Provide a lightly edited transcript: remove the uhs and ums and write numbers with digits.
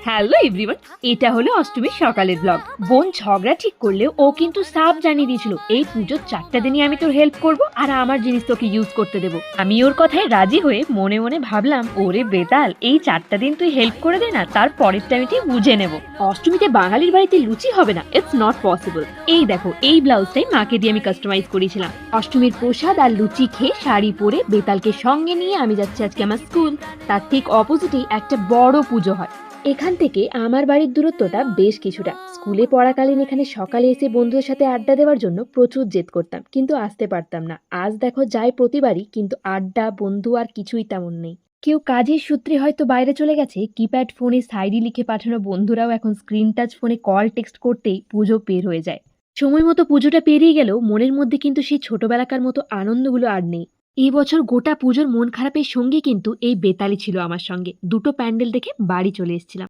Hello everyone, এটা হলো অষ্টমীর সকালের ব্লগ। বোন ঝগড়া ঠিক করলে ও কিন্তু সাফ জানিয়ে দিয়েছিল এই পুজোর 4টা দিনই আমি তোর হেল্প করব আর আমার জিনিস তোকে ইউজ করতে দেবো। আমি ওর কথায় রাজি হয়ে মনে মনে ভাবলাম, ওরে বেতাল, এই 4টা দিন তুই হেল্প করে দে না, তার পরেরটা আমি ঠিক বুঝে নেব। অষ্টমীতে বাঙালির বাড়িতে লুচি হবে না, ইটস নট পসিবল। এই দেখো, এই ব্লাউজটাই মাকে দিয়ে আমি কাস্টমাইজ করেছিলাম। অষ্টমীর প্রসাদ আর লুচি খেয়ে শাড়ি পরে বেতালকে সঙ্গে নিয়ে আমি যাচ্ছি আজকে আমার স্কুল। তার ঠিক অপোজিটেই একটা বড় পুজো হয়। এখান থেকে আমার বাড়ির দূরত্বটা বেশ কিছুটা। স্কুলে পড়াকালীন এখানে সকালে এসে বন্ধুদের সাথে আড্ডা দেওয়ার জন্য প্রচুর জেদ করতাম, কিন্তু আসতে পারতাম না। আজ দেখো যাই প্রতিবারই, কিন্তু আড্ডা, বন্ধু আর কিছুই তেমন নেই। কেউ কাজের সূত্রে হয়তো বাইরে চলে গেছে, কিপ্যাড ফোনে সাইডি লিখে পাঠানো বন্ধুরাও এখন স্ক্রিন টাচ ফোনে কল টেক্সট করতেই পুজো পের হয়ে যায়। সময় মতো পুজোটা পেরিয়ে গেলেও মনের মধ্যে কিন্তু সেই ছোটবেলাকার মতো আনন্দগুলো আর নেই। এই বছর গোটা পুজোর মন খারাপের সঙ্গে কিন্তু এই বেতালি ছিল আমার সঙ্গে। দুটো প্যান্ডেল দেখে বাড়ি চলে এসেছিলাম।